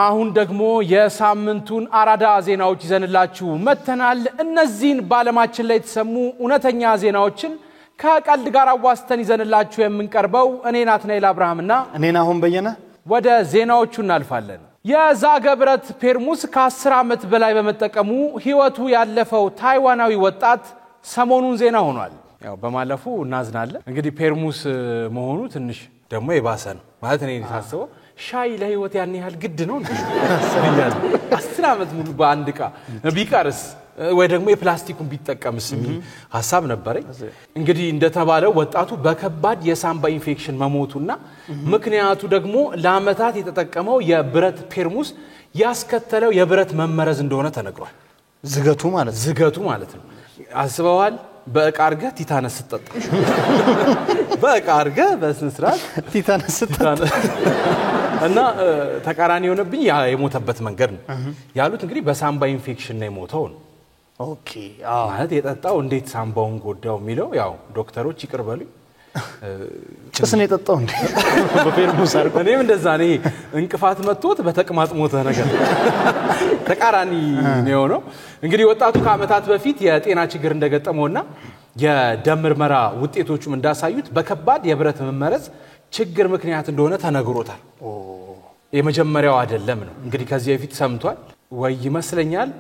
አሁን ደግሞ የሳምንቱን አራዳ ዜናዎች ይዘንላችሁ መተናል እነዚህን ባለማችን ላይ ተሰሙ ኡነተኛ ዜናዎችን ከቀልድ ጋር አዋስተን ይዘንላችሁ የምንቀርበው እኔ ናትናኤል አብርሃምና እኔና አሁን በየነ ወደ ዜናዎቹ እናልፋለን የዛገብረት ፔርሙስ ከ10 ዓመት በላይ በመጠቀሙ ህይወቱ ያለፈው ታይዋናዊ ወጣት ሰሞኑን ዜና ሆኗል ያው በማለፉ እናዝናለን እንግዲህ ፔርሙስ መሆኑ ትንሽ ደግሞ የባሰ ነው ማለት እኔ ታስበው ሻይ ለህይወት ያን ያህል ግድ ነው እንዴ 10 ዓመት ሙሉ በአንድ ቃ ቢቀርስ ወይ ደግሞ የፕላስቲኩን ቢጠቀምስ ሐሳብ ነበረኝ እንግዲህ እንደተባለው ወጣቱ በከባድ የሳምባ ኢንፌክሽን መሞቱና ምክንያቱ ደግሞ ለአመታት የተጠቀመው የብረት ፔርሙስ ያስከተለው የብረት መመረዝ እንደሆነ ተነግሯል ዝገቱ ማለት ነው አስበዋል በእቃ አርገ ቲታነስ ተጠጣ በእቃ አርገ በስንስራት ቲታነስ ተጠጣ እና ተቃራኒ ሆነብኝ የሞተበት መንገድ ነው ያሉት እንግዲህ በሳምባ ኢንፌክሽን ነው የሞተው ኦኬ ማለት የጠጣው እንዴት ሳምባውን ጎዳው የሚለው ያው ዶክተሮች ይቅርበሉ ጭስ ነው የጠጣው እንዴ በፔርሙስ አርጎ እኔም እንደዛ ነኝ እንቅፋት መጥቶት በተቅማጥ ሞተ ነገር ተቃራኒ ነው ነው እንግዲህ ወጣቱ ከአመታት በፊት የጤና ችግር እንደገጠመውና የደም ምርመራ ውጤቶቹም እንዳሳዩት በከባድ የብረት መመረዝ ችግር ምክንያት እንደሆነ ተነግሮታል የመጀመሪያው አይደለም ነው እንግዲህ ከዚህ በፊት ሰምቷል ወይ ይመስለኛል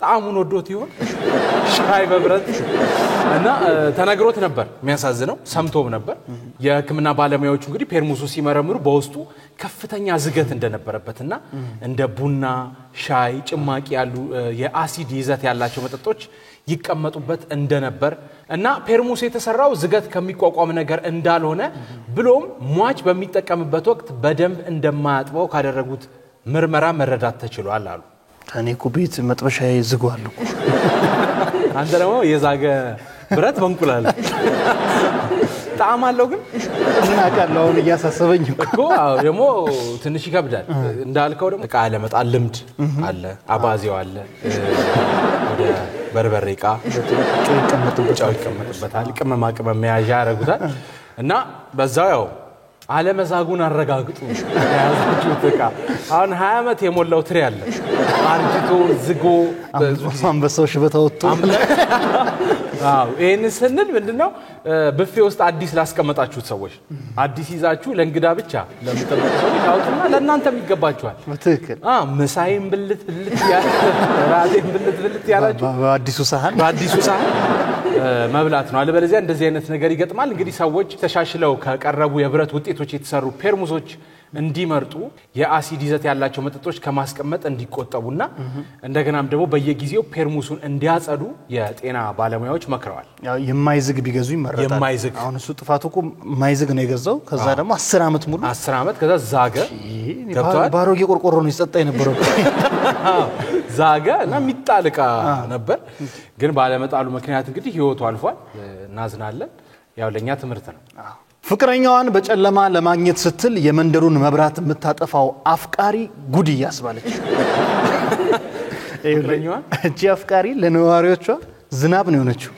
ጣሙን ወዶት ይሆን ሻይ በብረት እና ተነግሮት ነበር የሚያሳዝነው ሰምቶም ነበር የህክምና ባለሙያዎቹ እንግዲህ ፔርሙሱ ሲመረምሩ በውስጡ ከፍተኛ ዝገት እንደነበረበትና እንደ ቡና ሻይ ጭማቂ ያሉ የአሲድ ይዘት ያላቸው መጠጦች ይቀመጡበት እንደነበር እና ፔርሙስ የተሰራው ዝገት ከሚቋቋም ነገር እንዳልሆነ ብሎም ሟች በሚጠቀምበት ወቅት በደንብ እንደማያጥበው ካደረጉት ምርመራ መረዳት ተችሏል አሉ እኔ ኩቤት መጥበሻዬ ዝጓል አንተ ደግሞ የዛገ ብረት መንቁላል ጣዕም አለው ግን ምን አቃለው አሁን ያሳሰበኝ እኮ ደግሞ ትንሽ ይከብዳል እንዳልከው ደግሞ ቃለ መጣል ልምድ አለ አባዚው አለ ወደ በርበሬ ቃ ይቀመጥበታል ቅመማ ቅመም መያዣ ያረጉታል እና በዛው ያው አለመዛጉን አረጋግጡ ያዛችሁ ተቃ አሁን 20 ዓመት የሞላው ትሪ አለ አርጅቶ ዝጎ አንበሳው ሽበታ ወጥቶ ይሄን ስንል ምንድነው ብፌ ውስጥ አዲስ ላስቀመጣችሁት ሰዎች አዲስ ይዛችሁ ለእንግዳ ብቻ ለምትጠብቁ ሰዎች አውጡና ለእናንተም ይገባችኋል በትክክል መሳይም ብልት ራሴም ብልት ያላችሁ በአዲሱ ሳህን መብላት ነው አለበለዚያ እንደዚህ አይነት ነገር ይገጥማል እንግዲህ ሰዎች ተሻሽለው ከቀረቡ የብረት ውጤቶች የተሰሩ ፔርሙሶች እንዲመርጡ የአሲድ ይዘት ያላቸው መጠጦች ከማስቀመጥ እንዲቆጠቡና እንደገናም ደግሞ በየጊዜው ፔርሙሱን እንዲያጸዱ የጤና ባለሙያዎች መክረዋል ያው የማይዝግ ቢገዙ ይመረጣል አሁን እሱ ጥፋቱኮ ማይዝግ ነው የገዛው ከዛ ደግሞ 10 ዓመት ሙሉ 10 ዓመት ከዛ ዛገ ገብቷል ባሮጌ ቆርቆሮ ነው ይሰጣ የነበረው ዛገ እና ሚጣልቃ ነበር ግን ባለመጣሉ ምክንያት እንግዲህ ህይወቱ አልፏል እናዝናለን ያው ለኛ ትምርት ነው ፍቅረኛዋን በጨለማ ለማግኘት ስትል የመንደሩን መብራት የምታጠፋው አፍቃሪ ጉድ ያስባለች ፍቅረኛዋን እቺ አፍቃሪ ለነዋሪዎቿ ዝናብ ነው የሆነችው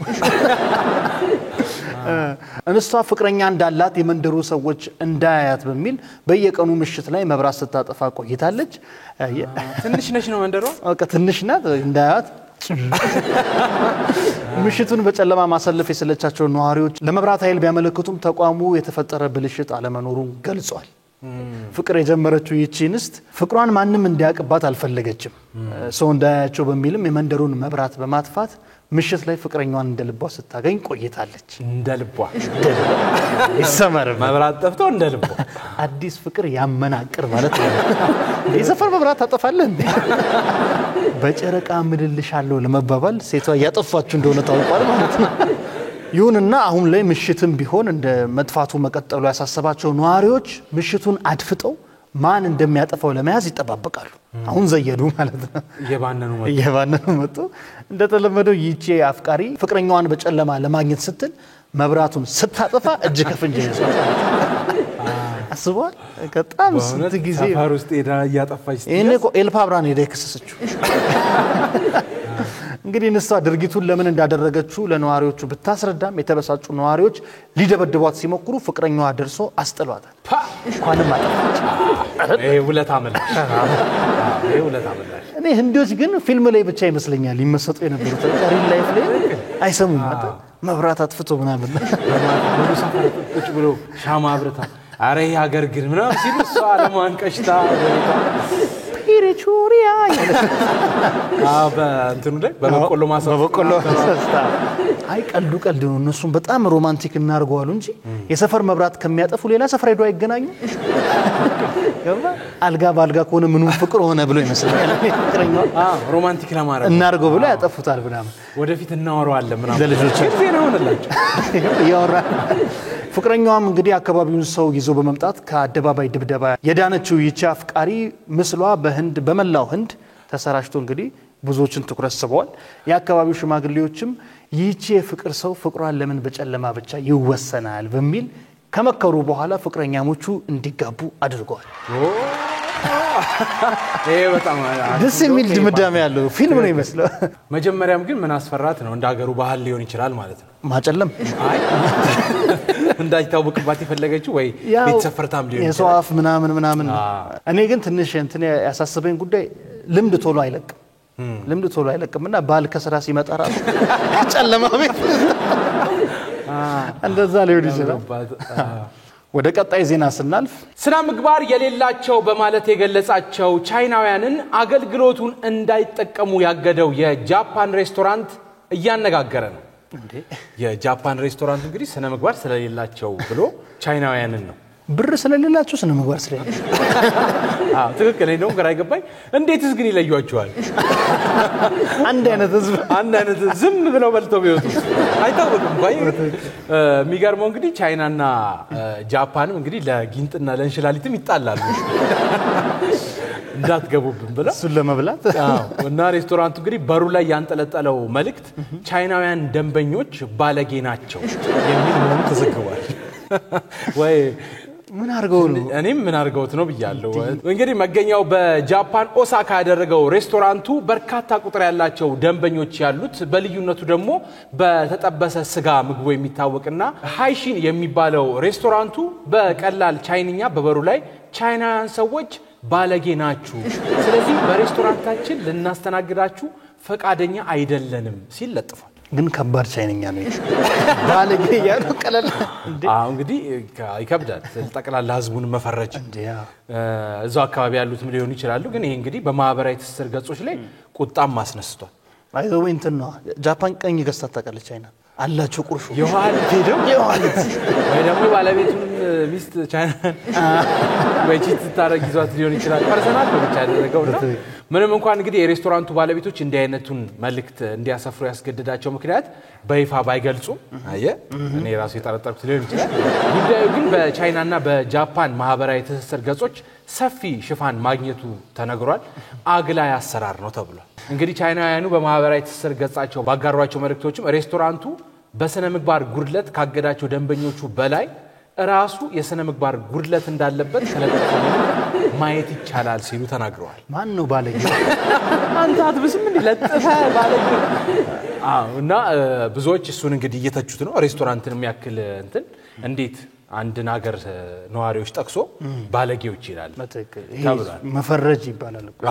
እንስቷ ፍቅረኛ እንዳላት የመንደሩ ሰዎች እንዳያያት በሚል በየቀኑ ምሽት ላይ መብራት ስታጠፋ ቆይታለች ትንሽ ነሽ ነው መንደሯ በቃ ትንሽ ናት እንዳያያት ምሽቱን በጨለማ ማሰለፍ የሰለቻቸው ነዋሪዎች ለመብራት ኃይል ቢያመለክቱም ተቋሙ የተፈጠረ ብልሽት አለመኖሩን ገልጿል ፍቅር የጀመረችው ይቺንስት ፍቅሯን ማንንም እንዲያቀባት አልፈለገችም ሰው እንዳያያቸው በሚልም የመንደሩን መብራት በማጥፋት ምሽት ላይ ፍቅረኛዋን እንደልቧ ስታገኝ ቆይታለች እንደልቧ ይሰመር መብራት ጠፍቶ እንደልቧ አዲስ ፍቅር ያመናቅር ማለት ነው የሰፈር መብራት ታጠፋለህ እንዴ በጨረቃ ምድልሻለሁ ለመባባል ሴቷ ያጠፋችሁ እንደሆነ ታውቋል ማለት ነው ይሁንና አሁን ላይ ምሽትም ቢሆን እንደ መጥፋቱ መቀጠሉ ያሳሰባቸው ነዋሪዎች ምሽቱን አድፍጠው ማን እንደሚያጠፋው ለመያዝ ይተባበቃሉ አሁን ዘየዱ ማለት ነው የባነኑ መጡ እንደተለመደው ይቺ አፍቃሪ ፍቅረኛዋን በጨለማ ለማግኘት ስትል መብራቱን ስታጠፋ እጅ ከፍንጅ ይሰጣል አስቧል በጣም ስንት ጊዜ ሰፈር ውስጥ ሄዳ ያጠፋች እኔ እኮ ኤልፓ ብራን ሄዳ ከሰሰችው እንግዲህ ንሷ ድርጊቱን ለምን እንዳደረገችው ለነዋሪዎቹ ብታስረዳም የተበሳጩ ነዋሪዎች ሊደበድቧት ሲሞክሩ ፍቅረኛዋ ደርሶ አስጥሏታል። እንኳንም አጠፋች። ይሄ ውለታ መላሽ ይሄ ውለታ መላሽ። እኔ ህንዶች ግን ፊልም ላይ ብቻ ይመስለኛል ይመሰጡ የነበሩት ሪል ላይፍ ላይ አይሰሙም። መብራት አጥፍቶ ምናምን ሙሉ ሰፈር ቁጭ ብሎ ሻማ አብርታ አረ ይሄ ሀገር ግን ምናምን ሲሉ እሷ አለማንቀሽታ ፒሪቹሪያ በእንትኑ ላይ በበቆሎ ማሳ አይ ቀልዱ ቀልድ ነው። እነሱም በጣም ሮማንቲክ እናርገዋሉ እንጂ የሰፈር መብራት ከሚያጠፉ ሌላ ሰፈር ሄዶ አይገናኙ። አልጋ ባልጋ ከሆነ ምኑን ፍቅር ሆነ ብሎ ይመስላል። ፍቅረኛው ሮማንቲክ ለማድረግ እናርገው ብሎ ያጠፉታል ምናምን። ወደፊት እናወራዋለን ምናምን ለልጆች ዜና ሆነላቸው ያወራ። ፍቅረኛዋም እንግዲህ አካባቢውን ሰው ይዞ በመምጣት ከአደባባይ ድብደባ የዳነችው ይቺ አፍቃሪ ምስሏ በመላው ህንድ ተሰራጭቶ እንግዲህ ብዙዎችን ትኩረት ስበዋል። የአካባቢው ሽማግሌዎችም ይቺ የፍቅር ሰው ፍቅሯን ለምን በጨለማ ብቻ ይወሰናል በሚል ከመከሩ በኋላ ፍቅረኛሞቹ እንዲጋቡ አድርገዋል። ይሄ በጣም ደስ የሚል ድምዳሜ ያለው ፊልም ነው ይመስለው። መጀመሪያም ግን ምን አስፈራት ነው እንደ ሀገሩ ባህል ሊሆን ይችላል ማለት ነው። ማጨለም አይ እንዳይታወቅባት የፈለገችው ወይ ቤተሰፈርታም ሊሆን ይችላል። የሰው አፍ ምናምን እኔ ግን ትንሽ እንትን ያሳሰበኝ ጉዳይ ልምድ ቶሎ አይለቅምና ባል ከስራ ሲመጣ ራሱ ጨለማ ቤት እንደዛ ሊሆን ይችላል። ወደ ቀጣይ ዜና ስናልፍ ስነ ምግባር የሌላቸው በማለት የገለጻቸው ቻይናውያንን አገልግሎቱን እንዳይጠቀሙ ያገደው የጃፓን ሬስቶራንት እያነጋገረ ነው። የጃፓን ሬስቶራንት እንግዲህ ስነ ምግባር ስለሌላቸው ብሎ ቻይናውያንን ነው ብር ስለሌላቸው ስነ ምግባር ስለሌላቸው ትክክል ነው። ግራ አይገባኝ። እንዴትስ ግን ይለዩዋቸዋል? አንድ አይነት ዝም ብለው በልተው ቢወጡ አይታወቅም። የሚገርመው እንግዲህ ቻይናና ጃፓንም እንግዲህ ለጊንጥና ለእንሽላሊትም ይጣላሉ እንዳትገቡብን ብለው እሱን ለመብላት እና ሬስቶራንቱ እንግዲህ በሩ ላይ ያንጠለጠለው መልእክት ቻይናውያን ደንበኞች ባለጌ ናቸው የሚል መሆኑ ተዘግቧል። ወይ ምን አርገው ነው? እኔም ምን አርገውት ነው ብያለሁ። እንግዲህ መገኛው በጃፓን ኦሳካ ያደረገው ሬስቶራንቱ በርካታ ቁጥር ያላቸው ደንበኞች ያሉት በልዩነቱ ደግሞ በተጠበሰ ስጋ ምግቡ የሚታወቅና ሃይሺን የሚባለው ሬስቶራንቱ በቀላል ቻይንኛ በበሩ ላይ ቻይናውያን ሰዎች ባለጌ ናችሁ፣ ስለዚህ በሬስቶራንታችን ልናስተናግዳችሁ ፈቃደኛ አይደለንም ሲል ለጥፏል። ግን ከባድ ቻይንኛ ነው ባለጌ ያለው ቀለል እንግዲህ ይከብዳል ጠቅላላ ህዝቡን መፈረጅ። እዛው አካባቢ ያሉትም ሊሆኑ ይችላሉ። ግን ይሄ እንግዲህ በማህበራዊ ትስስር ገጾች ላይ ቁጣም አስነስቷል። አይዘው እንትን ነው ጃፓን ቀኝ ገዝታ ታውቃለች ቻይና አላቸው ቁርሾ የዋልት ወይ ደግሞ ባለቤቱን ሚስት ቻይና ወይ ቺት ታረግ ይዟት ሊሆን ይችላል። ፐርሰናል ነው ብቻ ያደረገውና ምንም እንኳን እንግዲህ የሬስቶራንቱ ባለቤቶች እንዲህ አይነቱን መልእክት እንዲያሰፍሩ ያስገድዳቸው ምክንያት በይፋ ባይገልጹም እኔ ራሱ የጠረጠርኩት ሊሆን ይችላል። ጉዳዩ ግን በቻይናና በጃፓን ማህበራዊ ትስስር ገጾች ሰፊ ሽፋን ማግኘቱ ተነግሯል። አግላይ አሰራር ነው ተብሏል። እንግዲህ ቻይናውያኑ በማህበራዊ ትስስር ገጻቸው ባጋሯቸው መልእክቶችም ሬስቶራንቱ በስነ ምግባር ጉድለት ካገዳቸው ደንበኞቹ በላይ ራሱ የስነ ምግባር ጉድለት እንዳለበት ከለጠፈው ማየት ይቻላል ሲሉ ተናግረዋል። ማን ነው ባለጌ? አንተ አትብስም እንዴ ለጥፈ ባለጌ? እና ብዙዎች እሱን እንግዲህ እየተቹት ነው። ሬስቶራንትን የሚያክል እንትን እንዴት አንድን ሀገር ነዋሪዎች ጠቅሶ ባለጌዎች ይላል? መፈረጅ ይባላል እኮ።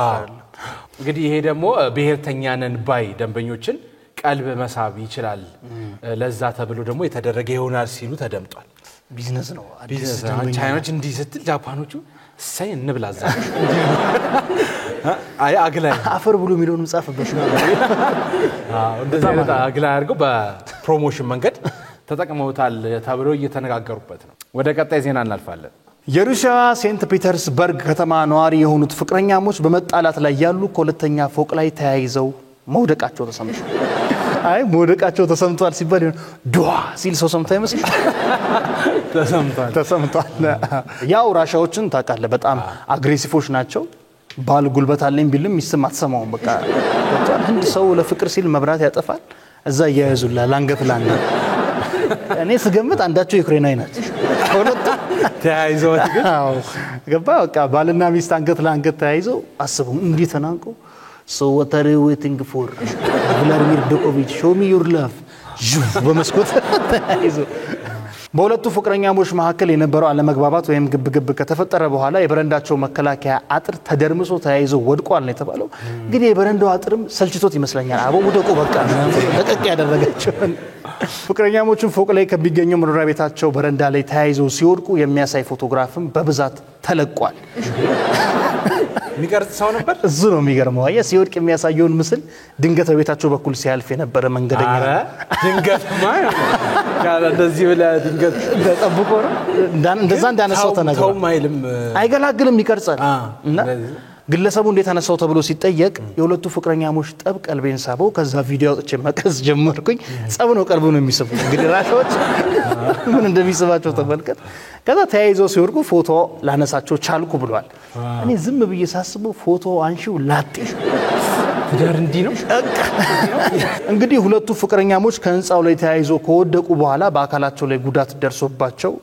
እንግዲህ ይሄ ደግሞ ብሔርተኛ ነን ባይ ደንበኞችን ቀልብ መሳብ ይችላል፣ ለዛ ተብሎ ደግሞ የተደረገ ይሆናል ሲሉ ተደምጧል። ቢዝነስ ነው። ቻይናዎች እንዲህ ስትል ጃፓኖቹ ሳይ እንብላዛ አግላይ አፈር ብሎ የሚለውን መጻፍበት ነው። እንደዚህ አይነት አግላይ አድርገው በፕሮሞሽን መንገድ ተጠቅመውታል ተብሎ እየተነጋገሩበት ነው። ወደ ቀጣይ ዜና እናልፋለን። የሩሲያ ሴንት ፒተርስበርግ ከተማ ነዋሪ የሆኑት ፍቅረኛሞች በመጣላት ላይ ያሉ ከሁለተኛ ፎቅ ላይ ተያይዘው መውደቃቸው ተሰምቷል። መውደቃቸው ተሰምቷል ሲባል ዱዋ ሲል ሰው ሰምታ ይመስል ተሰምቷል። ያው ራሻዎችን ታውቃለህ፣ በጣም አግሬሲፎች ናቸው። ባል ጉልበት አለኝ ቢልም ሚስት አትሰማውም። በቃ ህንድ ሰው ለፍቅር ሲል መብራት ያጠፋል፣ እዛ ያያዙላ ላንገት ላንገት። እኔ ስገምት አንዳቸው ዩክሬናዊ ናቸው። ሁለቱ ተያይዘው ገባ በቃ ባልና ሚስት አንገት ላንገት ተያይዘው አስቡ እንዲህ ተናንቀው So what are you waiting for? ቭላድሚር ዶኮቪች ሾው ሚ ዩር ላቭ በመስኮት ተያይዞ በሁለቱ ፍቅረኛሞች መካከል የነበረው አለመግባባት ወይም ግብግብ ከተፈጠረ በኋላ የበረንዳቸው መከላከያ አጥር ተደርምሶ ተያይዞ ወድቋል ነው የተባለው። እንግዲህ የበረንዳው አጥርም ሰልችቶት ይመስለኛል አቦ ወደቆ በቃ ለቀቅ ያደረጋቸው። ፍቅረኛሞቹን ፎቅ ላይ ከሚገኘው መኖሪያ ቤታቸው በረንዳ ላይ ተያይዘው ሲወድቁ የሚያሳይ ፎቶግራፍም በብዛት ተለቋል። የሚቀርጽ ሰው ነበር። እዙ ነው የሚገርመው። አየህ ሲወድቅ የሚያሳየውን ምስል ድንገት በቤታቸው በኩል ሲያልፍ የነበረ መንገደኛ ድንገት ማለት እንደዚህ ብለ ድንገት ተጠብቆ ነው እንደዛ እንዳነሳው ተነግሮ ተው ማይልም አይገላግልም ይቀርጻል። እና ግለሰቡ እንዴት አነሳው ተብሎ ሲጠየቅ የሁለቱ ፍቅረኛሞች ጠብ ቀልቤን ሳበው ከዛ ቪዲዮ አውጥቼ መቀስ ጀመርኩኝ። ጸብ ነው ቀልቡ ነው የሚስበው። እንግዲህ ራሾች ምን እንደሚስባቸው ተመልከት። ከዛ ተያይዘው ሲወድቁ ፎቶ ላነሳቸው ቻልኩ ብሏል። እኔ ዝም ብዬ ሳስበው ፎቶ አንሺው ላጤ ትዳር እንዲህ ነው። እንግዲህ ሁለቱ ፍቅረኛሞች ከህንጻው ላይ ተያይዘው ከወደቁ በኋላ በአካላቸው ላይ ጉዳት ደርሶባቸው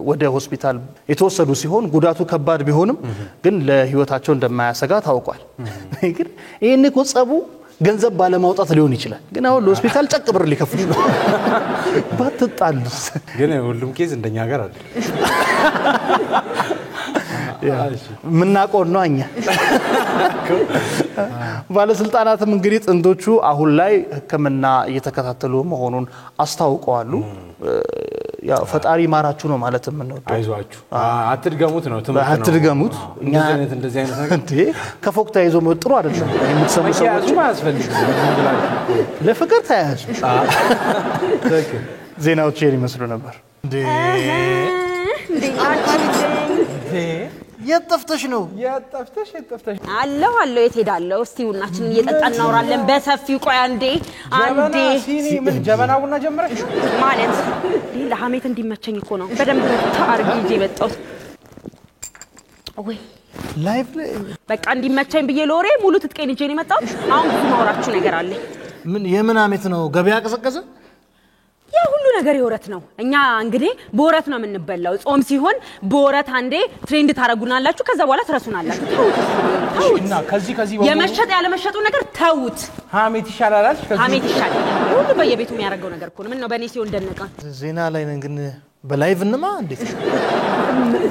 ወደ ሆስፒታል የተወሰዱ ሲሆን ጉዳቱ ከባድ ቢሆንም ግን ለህይወታቸው እንደማያሰጋ ታውቋል። ግን ይሄን እኮ ጸቡ ገንዘብ ባለማውጣት ሊሆን ይችላል። ግን አሁን ለሆስፒታል ጨቅ ብር ሊከፍሉ ነው። ባትጣሉስ ግን ሁሉም ኬዝ እንደኛ ሀገር አይደል። ምናቆር ነው እኛ ባለስልጣናትም እንግዲህ ጥንዶቹ አሁን ላይ ህክምና እየተከታተሉ መሆኑን አስታውቀዋል። ያው ፈጣሪ ማራችሁ ነው ማለት ነው። አይዟችሁ አትድገሙት ነው ትምህርት ነው። አትድገሙት እኛ እንደዚህ አይነት ነገር እንዴ ከፎቅ ተይዞ ጥሩ አይደለም። የምትሰሙ ሰዎች ማያስፈልግ ለፍቅር ተያያዙ። ዜናዎች ይመስሉ ነበር። እንዴ የጠፍተሽ ነው የጠፍተሽ አለው የት ሄዳለው? እስቲ ቡናችንን እየጠጣን እናወራለን በሰፊው። ቆይ አንዴ ሲኒ ምን ጀበና ቡና ጀመረሽ ማለት ለሐሜት እንዲመቸኝ እኮ ነው። በደንብ ታርጊ ይዤ መጣሁ። ወይ ላይቭ ላይ በቃ እንዲመቸኝ ብዬ ለወሬ ሙሉ ትጥቄን ይዤ ነው የመጣሁት። አሁን ብዙ ማውራችሁ ነገር አለ። ምን የምን ሐሜት ነው? ገበያ ቀዘቀዘ? ያ ሁሉ ነገር የወረት ነው። እኛ እንግዲህ በወረት ነው የምንበላው። ጾም ሲሆን በወረት አንዴ ትሬንድ ታረጉናላችሁ፣ ከዛ በኋላ ትረሱናላችሁ። ተውት። ከዚህ የመሸጥ ያለ መሸጡ ነገር ተውት። ሐሜት ይሻላል። ሐሜት ይሻላል። ሁሉ በየቤቱ የሚያደርገው ነገር እኮ ነው። ምን ነው በእኔ ሲሆን ደነቀ። ዜና ላይ ነን ግን በላይቭ እንማ እንዴት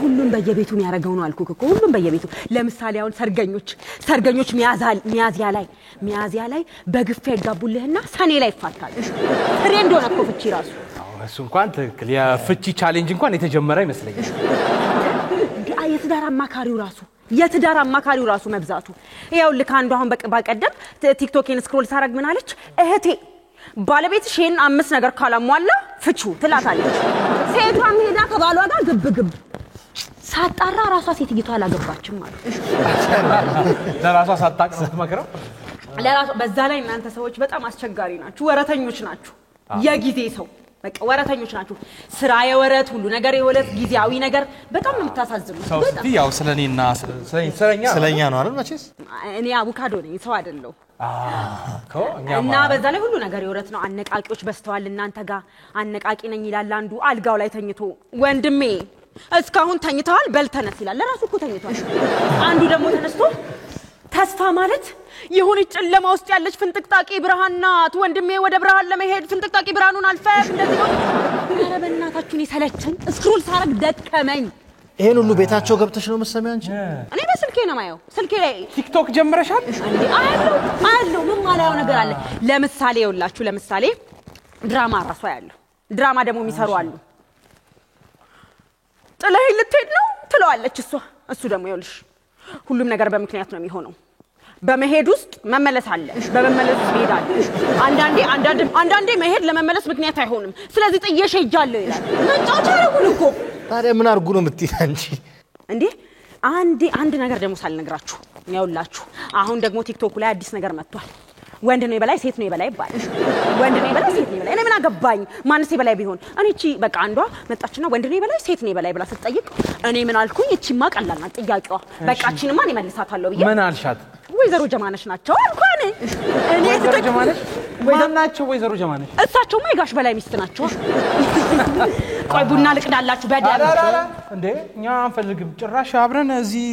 ሁሉም በየቤቱ የሚያደርገው ነው አልኩክ እኮ። ሁሉም በየቤቱ ለምሳሌ አሁን ሰርገኞች ሚያዝያ ላይ በግፍ ይጋቡልህና ሰኔ ላይ ይፋታሉ። ትሬንድ ሆነ እኮ ፍቺ ራሱ። እሱ እንኳን ትክክል የፍቺ ቻሌንጅ እንኳን የተጀመረ ይመስለኛል። የትዳር አማካሪው ራሱ መብዛቱ ይኸውልህ አንዱ አሁን በቀደም ቲክቶክን ስክሮል ሳረግ ምን አለች እህቴ ባለቤትሽ ይሄን 5 ነገር ካላሟላ ፍቹ ትላታለች። ሴቷም ሄዳ ከባሏ ጋር ግብግብ ሳጣራ ራሷ ሴትይቷ አላገባችም ማለት ለራሷ ሳታቅ ነው የምትመክረው። ለራሷ በዛ ላይ እናንተ ሰዎች በጣም አስቸጋሪ ናችሁ፣ ወረተኞች ናችሁ። የጊዜ ሰው በቃ ወረተኞች ናችሁ። ስራ የወረት ሁሉ ነገር የወለት ጊዜያዊ ነገር በጣም ነው የምታሳዝኑት። ሰው እስቲ ያው ስለኔና ስለኛ ነው አይደል? መቼስ እኔ አቡካዶ ነኝ ሰው አይደለሁ። እና በዛ ላይ ሁሉ ነገር የወረት ነው። አነቃቂዎች በስተዋል እናንተ ጋር። አነቃቂ ነኝ ይላል አንዱ አልጋው ላይ ተኝቶ፣ ወንድሜ እስካሁን ተኝተዋል በልተነስ ይላል። ለራሱ እኮ ተኝቷል። አንዱ ደግሞ ተነስቶ ተስፋ ማለት የሆነች ጨለማ ውስጥ ያለች ፍንጥቅጣቂ ብርሃን ናት። ወንድሜ ወደ ብርሃን ለመሄድ ፍንጥቅጣቂ ብርሃኑን አልፈህ እንደዚህ ነው። ኧረ በእናታችሁ እኔ ሰለቸኝ። ስክሮል ሳረግ ደከመኝ። ይሄን ሁሉ ቤታቸው ገብተሽ ነው መሰሚያ አንቺ? እኔ በስልኬ ነው ማየው። ስልኬ ላይ ቲክቶክ ጀምረሻል እንዴ? አያለው ምን ማላየው ነገር አለ። ለምሳሌ ድራማ ራሷ ያለው ድራማ ደግሞ የሚሰሩ አሉ። ጥለህ ልትሄድ ነው ትለዋለች እሱ ደግሞ ይኸውልሽ ሁሉም ነገር በምክንያት ነው የሚሆነው። በመሄድ ውስጥ መመለስ አለ፣ በመመለስ መሄድ አለ። አንዳንዴ መሄድ ለመመለስ ምክንያት አይሆንም። ስለዚህ ጥዬሽ ሄጃለሁ ይላል። መጫወቻ ያረጉን እኮ። ታዲያ ምን አርጉ ነው የምትይ አንቺ? እንዴ አንድ ነገር ደግሞ ሳልነግራችሁ ያውላችሁ። አሁን ደግሞ ቲክቶክ ላይ አዲስ ነገር መጥቷል። ወንድ ነው የበላይ ሴት ነው የበላይ ይባላል። ወንድ ነው የበላይ ሴት ነው የበላይ። እኔ ምን አገባኝ ማንስ የበላይ ቢሆን? እኔ እቺ በቃ አንዷ መጣችና ወንድ ነው የበላይ ሴት ነው የበላይ ብላ ስትጠይቅ እኔ ምን አልኩኝ? እቺማ ቀላል ናት ጥያቄዋ። በቃ እቺንማ እኔ መልሳታለሁ ብዬ ምን አልሻት? ወይዘሮ ጀማነሽ ናቸው አልኳን። እኔ ወይዘሮ ጀማነሽ ወይዘሮ ጀማነሽ እሳቸውማ የጋሽ በላይ ሚስት ናቸው። ቆይ ቡና ልቅዳላችሁ በደም እንዴ እኛ አንፈልግም ጭራሽ አብረን እዚህ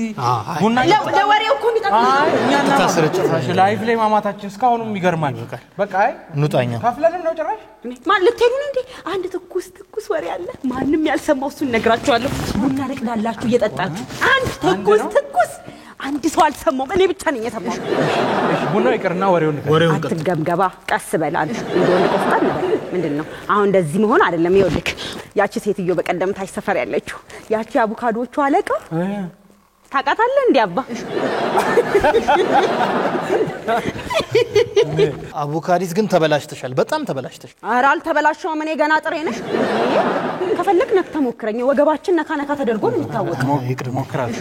ቡና ለወሬው እኮ የሚጠቅም እኛ ታስረጭታሽ ላይቭ ላይ ማማታችን እስካሁንም ይገርማል በቃ አይ ኑጣኛ ካፍለንም ነው ጭራሽ ማን ልትሄዱ ነው እንዴ አንድ ትኩስ ወሬ አለ ማንንም ያልሰማው እሱን ነግራችኋለሁ ቡና ልቅዳላችሁ እየጠጣችሁ አንድ ትኩስ አንድ ሰው አልሰማው እኔ ብቻ ነኝ የሰማው እሺ ቡናው ይቅርና ወሬውን አትገምገባ ቀስ በል አንተ እንደሆነ ቆፍጣን ነበር ምንድነው አሁን እንደዚህ መሆን አይደለም ይወልክ ያቺ ሴትዮ በቀደም ታች ሰፈር ያለችው ያቺ አቡካዶቹ አለቃ ታቃታለህ እንዴ አባ አቡካዲስ ግን ተበላሽተሻል በጣም ተበላሽተሽ ኧረ አልተበላሽው እኔ ገና ጥሬ ነሽ ከፈለክ ነክተ ሞክረኝ ወገባችን ነካ ተደርጎ ነው የሚታወቀው ይቅር ሞክራለሽ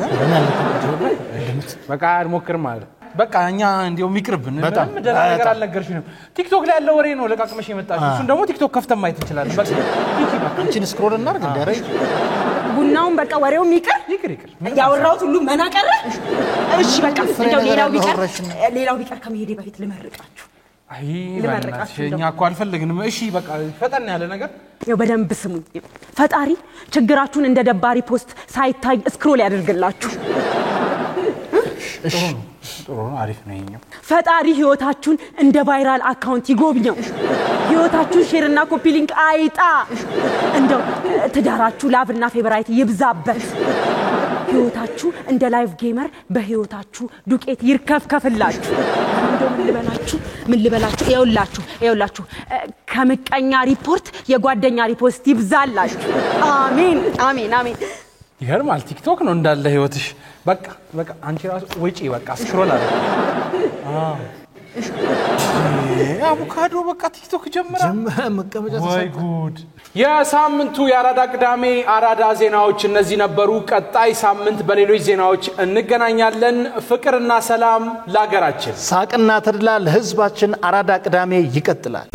በቃ አልሞክርም ማለት በቃ እኛ እንዲው ሚቅርብን በጣም ነገር አልነገርሽንም ቲክቶክ ላይ ያለው ወሬ ነው ለቃቅመሽ የመጣሽ እሱን ደግሞ ቲክቶክ ከፍተን ማየት እንችላለን በቃ አንቺን ስክሮል እናርግ እንደረ ቡናውን በቃ ወሬው ይቅር ያወራሁት ሁሉ መናቀረ እሺ በቃ እንደው ሌላው ቢቀር ከመሄዴ በፊት ልመርቃችሁ አይ ልመርቃችሁ እኛ እኮ አልፈልግንም እሺ በቃ ፈጠን ያለ ነገር ያው በደንብ ስሙኝ ፈጣሪ ችግራችሁን እንደ ደባሪ ፖስት ሳይታይ ስክሮል ያደርግላችሁ ጥሩ ነው አሪፍ ነው ይሄኛው ፈጣሪ ህይወታችሁን እንደ ቫይራል አካውንት ይጎብኘው ህይወታችሁን ሼርና ኮፒ ሊንክ አይጣ እንደው ትዳራችሁ ላቭና ፌቨራይት ይብዛበት ህይወታችሁ እንደ ላይቭ ጌመር በህይወታችሁ ዱቄት ይርከፍከፍላችሁ እንደው ምን ልበላችሁ ይኸውላችሁ ከምቀኛ ሪፖርት የጓደኛ ሪፖስት ይብዛላችሁ አሜን ይገርማል ቲክቶክ ነው እንዳለ ህይወትሽ በቃ አንቺ ራሱ ወጪ በቃ ስክሮል አረ አቡካዶ በቃ ቲክቶክ ጀመረ መቀመጫ ወይ ጉድ የሳምንቱ የአራዳ ቅዳሜ አራዳ ዜናዎች እነዚህ ነበሩ ቀጣይ ሳምንት በሌሎች ዜናዎች እንገናኛለን ፍቅርና ሰላም ለሀገራችን ሳቅና ተድላ ለህዝባችን አራዳ ቅዳሜ ይቀጥላል